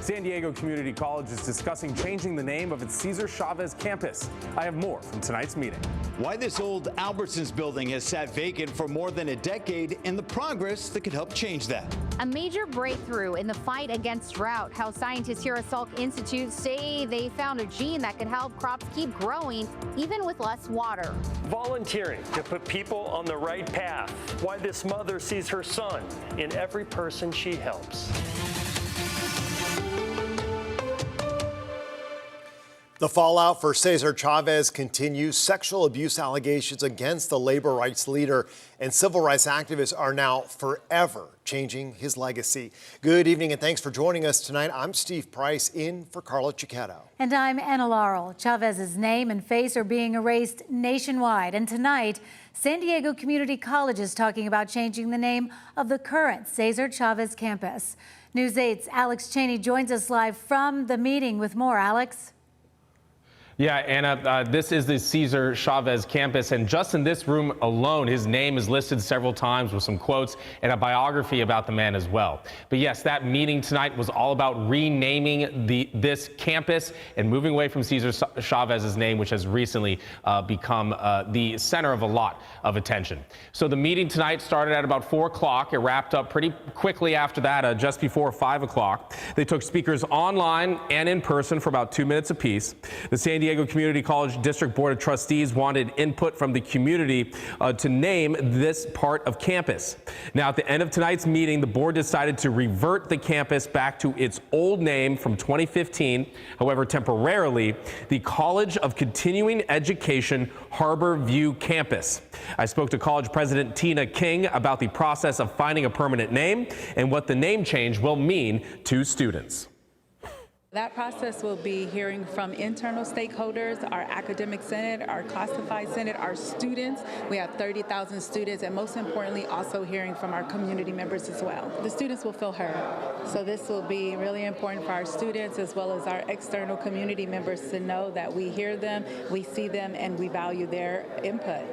San Diego Community College is discussing changing the name of its Cesar Chavez campus. I have more from tonight's meeting. Why this old Albertsons building has sat vacant for more than a decade and the progress that could help change that. A major breakthrough in the fight against drought. How scientists here at Salk Institute say they found a gene that could help crops keep growing even with less water. Volunteering to put people on the right path. Why this mother sees her son in every person she helps. The fallout for Cesar Chavez continues. Sexual abuse allegations against the labor rights leader and civil rights activist are now forever changing his legacy. Good evening and thanks for joining us tonight. I'm Steve Price in for Carla Chiquetto. And I'm Anna Laurel. Chavez's name and face are being erased nationwide. And tonight, San Diego Community College is talking about changing the name of the current Cesar Chavez campus. News 8's Alex Cheney joins us live from the meeting with more. Alex? Yeah, Anna, this is the Cesar Chavez campus, and just in this room alone, his name is listed several times with some quotes and a biography about the man as well. But yes, that meeting tonight was all about renaming this campus and moving away from Cesar Chavez's name, which has recently become the center of a lot of attention. So the meeting tonight started at about 4 o'clock. It wrapped up pretty quickly after that, just before 5 o'clock. They took speakers online and in person for about 2 minutes apiece. The San Diego Community College District Board of Trustees wanted input from the community to name this part of campus. Now, at the end of tonight's meeting, the board decided to revert the campus back to its old name from 2015. However, temporarily, the College of Continuing Education Harbor View campus. I spoke to college president Tina King about the process of finding a permanent name and what the name change will mean to students. That process will be hearing from internal stakeholders, our academic senate, our classified senate, our students. We have 30,000 students, and most importantly, also hearing from our community members as well. The students will feel heard. So this will be really important for our students as well as our external community members to know that we hear them, we see them, and we value their input.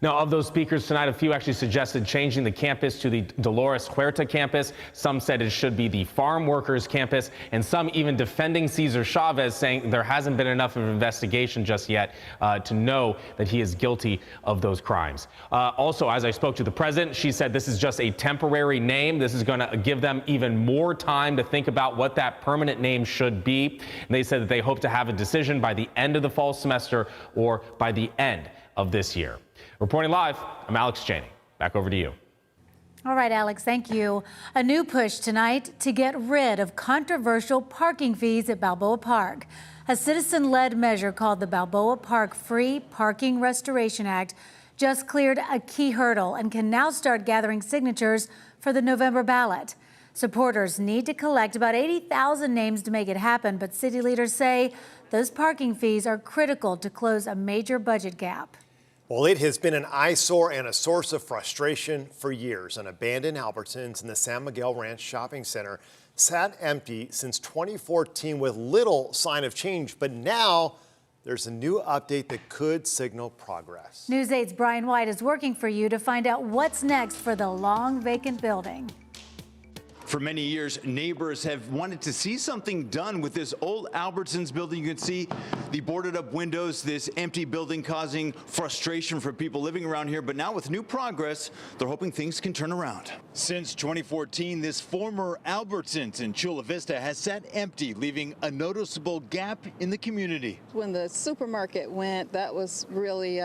Now, of those speakers tonight, a few actually suggested changing the campus to the Dolores Huerta campus. Some said it should be the Farm Workers campus, and some even defending Cesar Chavez, saying there hasn't been enough of an investigation just yet to know that he is guilty of those crimes. Also, as I spoke to the president, she said this is just a temporary name. This is going to give them even more time to think about what that permanent name should be. And they said that they hope to have a decision by the end of the fall semester or by the end of this year. Reporting live, I'm Alex Cheney. Back over to you. All right, Alex, thank you. A new push tonight to get rid of controversial parking fees at Balboa Park. A citizen-led measure called the Balboa Park Free Parking Restoration Act just cleared a key hurdle and can now start gathering signatures for the November ballot. Supporters need to collect about 80,000 names to make it happen, but city leaders say those parking fees are critical to close a major budget gap. Well, it has been an eyesore and a source of frustration for years. An abandoned Albertsons in the San Miguel Ranch Shopping Center sat empty since 2014 with little sign of change. But now there's a new update that could signal progress. News 8's Brian White is working for you to find out what's next for the long vacant building. For many years, neighbors have wanted to see something done with this old Albertsons building. You can see the boarded up windows, this empty building causing frustration for people living around here. But now with new progress, they're hoping things can turn around. Since 2014, this former Albertsons in Chula Vista has sat empty, leaving a noticeable gap in the community. When the supermarket went, that was really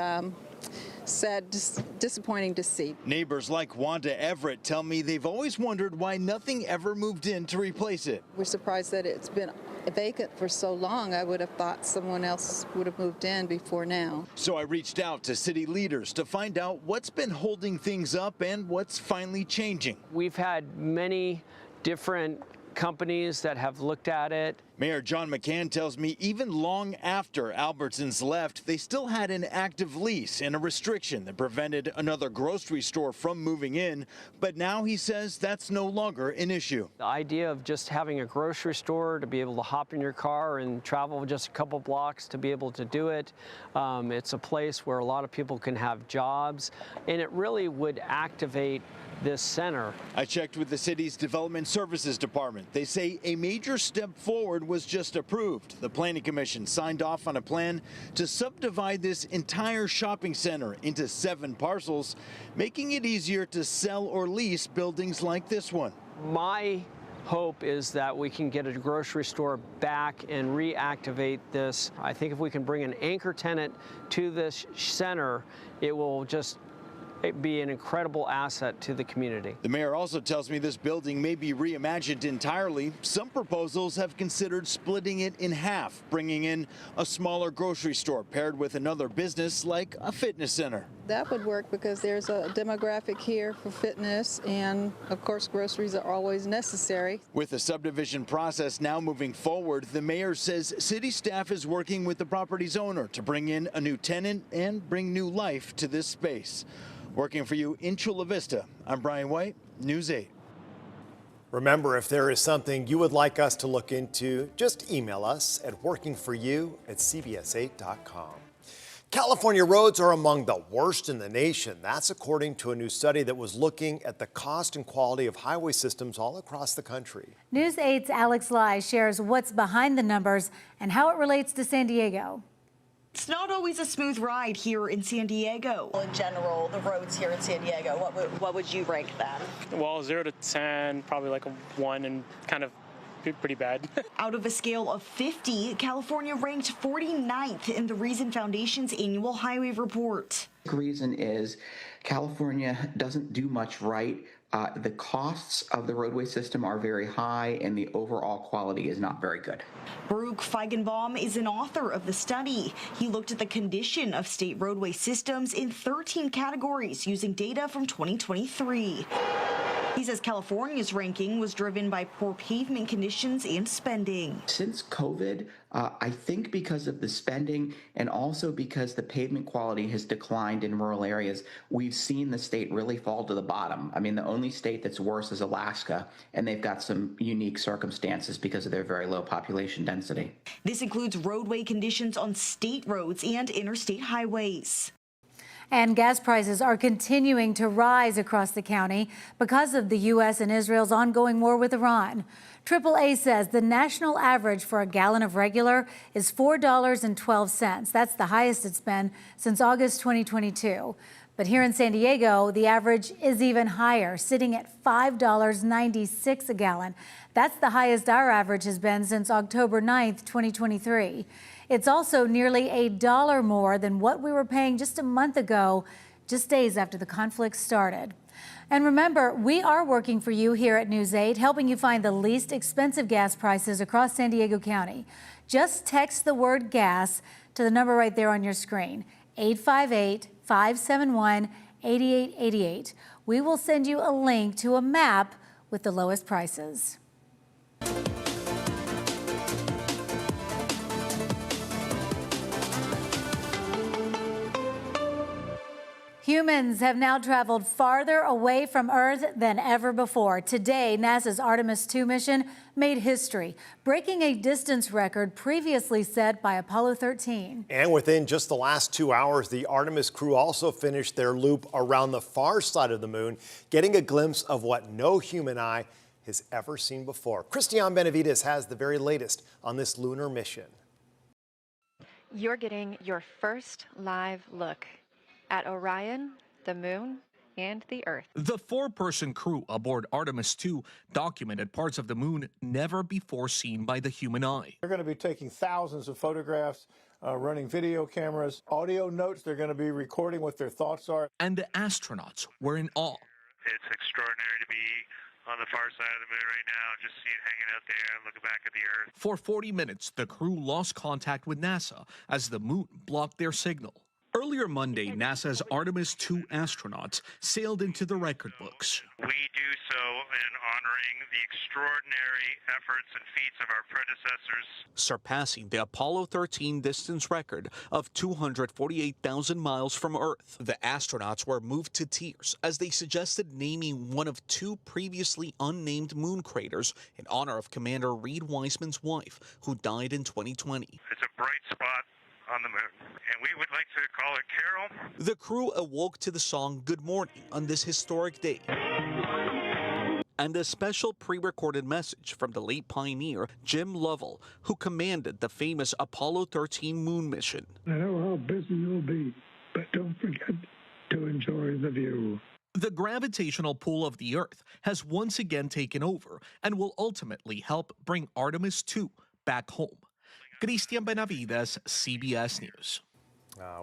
sad, disappointing to see. Neighbors like Wanda Everett tell me they've always wondered why nothing ever moved in to replace it. We're surprised that it's been vacant for so long. I would have thought someone else would have moved in before now. So I reached out to city leaders to find out what's been holding things up and what's finally changing. We've had many different companies that have looked at it Mayor John McCann tells me even long after Albertsons left, they still had an active lease and a restriction that prevented another grocery store from moving in. But now he says that's no longer an issue. The idea of just having a grocery store to be able to hop in your car and travel just a couple blocks to be able to do it. It's a place where a lot of people can have jobs, and it really would activate this center. I checked with the city's Development Services Department. They say a major step forward was just approved. The Planning Commission signed off on a plan to subdivide this entire shopping center into 7 parcels, making it easier to sell or lease buildings like this one. My hope is that we can get a grocery store back and reactivate this. I think if we can bring an anchor tenant to this center, it will just be an incredible asset to the community. The mayor also tells me this building may be reimagined entirely. Some proposals have considered splitting it in half, bringing in a smaller grocery store paired with another business like a fitness center. That would work because there's a demographic here for fitness, and of course groceries are always necessary. With the subdivision process now moving forward, the mayor says city staff is working with the property's owner to bring in a new tenant and bring new life to this space. Working for you in Chula Vista, I'm Brian White, News 8. Remember, if there is something you would like us to look into, just email us at workingforyou@cbs8.com. California roads are among the worst in the nation. That's according to a new study that was looking at the cost and quality of highway systems all across the country. News 8's Alex Lai shares what's behind the numbers and how it relates to San Diego. It's not always a smooth ride here in San Diego. In general, the roads here in San Diego, what would you rank them? Well, 0 to 10, probably like a 1 and kind of pretty bad. Out of a scale of 50, California ranked 49th in the Reason Foundation's annual highway report. The reason is California doesn't do much right. The costs of the roadway system are very high, and the overall quality is not very good. Baruch Feigenbaum is an author of the study. He looked at the condition of state roadway systems in 13 categories using data from 2023. He says California's ranking was driven by poor pavement conditions and spending. Since COVID, I think because of the spending and also because the pavement quality has declined in rural areas, we've seen the state really fall to the bottom. I mean, the only state that's worse is Alaska, and they've got some unique circumstances because of their very low population density. This includes roadway conditions on state roads and interstate highways. And gas prices are continuing to rise across the county because of the U.S. and Israel's ongoing war with Iran. AAA says the national average for a gallon of regular is $4.12. That's the highest it's been since August 2022. But here in San Diego, the average is even higher, sitting at $5.96 a gallon. That's the highest our average has been since October 9th, 2023. It's also nearly $1 more than what we were paying just a month ago, just days after the conflict started. And remember, we are working for you here at News 8, helping you find the least expensive gas prices across San Diego County. Just text the word gas to the number right there on your screen, 858-571-8888. We will send you a link to a map with the lowest prices. Humans have now traveled farther away from Earth than ever before. Today, NASA's Artemis 2 mission made history, breaking a distance record previously set by Apollo 13. And within just the last 2 hours, the Artemis crew also finished their loop around the far side of the moon, getting a glimpse of what no human eye has ever seen before. Christiane Benavides has the very latest on this lunar mission. You're getting your first live look at Orion, the moon, and the Earth. The 4-person crew aboard Artemis 2 documented parts of the moon never before seen by the human eye. They're going to be taking thousands of photographs, running video cameras, audio notes. They're going to be recording what their thoughts are. And the astronauts were in awe. It's extraordinary to be on the far side of the moon right now, just see it hanging out there and looking back at the Earth. For 40 minutes, the crew lost contact with NASA as the moon blocked their signal. Earlier Monday, NASA's Artemis 2 astronauts sailed into the record books. We do so in honoring the extraordinary efforts and feats of our predecessors. Surpassing the Apollo 13 distance record of 248,000 miles from Earth. The astronauts were moved to tears as they suggested naming one of two previously unnamed moon craters in honor of Commander Reed Wiseman's wife, who died in 2020. It's a bright spot on the moon, and we would like to call it Carol. The crew awoke to the song Good Morning on this historic day. And a special pre-recorded message from the late pioneer Jim Lovell, who commanded the famous Apollo 13 moon mission. I know how busy you'll be, but don't forget to enjoy the view. The gravitational pull of the Earth has once again taken over and will ultimately help bring Artemis 2 back home. Christian Benavides, CBS News.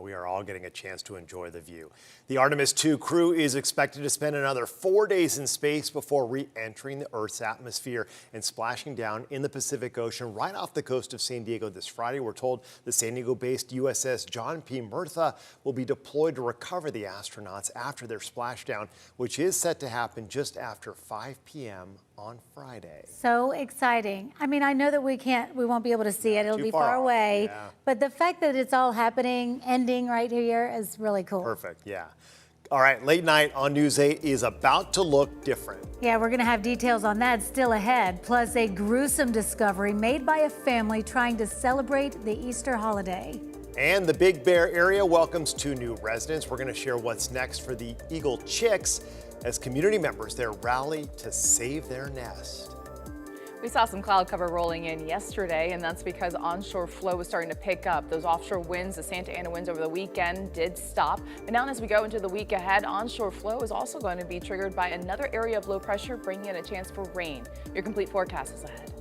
We are all getting a chance to enjoy the view. The Artemis 2 crew is expected to spend another 4 days in space before re-entering the Earth's atmosphere and splashing down in the Pacific Ocean right off the coast of San Diego this Friday. We're told the San Diego-based USS John P. Murtha will be deployed to recover the astronauts after their splashdown, which is set to happen just after 5 p.m. on Friday. So exciting. I mean, I know that we won't be able to see it. It'll be far away. Yeah. But the fact that it's all happening, ending right here is really cool. Perfect, yeah. All right, late night on News 8 is about to look different. Yeah, we're going to have details on that still ahead. Plus, a gruesome discovery made by a family trying to celebrate the Easter holiday. And the Big Bear area welcomes 2 new residents. We're going to share what's next for the eagle chicks as community members there rally to save their nest. We saw some cloud cover rolling in yesterday, and that's because onshore flow was starting to pick up. Those offshore winds, the Santa Ana winds over the weekend, did stop. But now as we go into the week ahead, onshore flow is also going to be triggered by another area of low pressure, bringing in a chance for rain. Your complete forecast is ahead.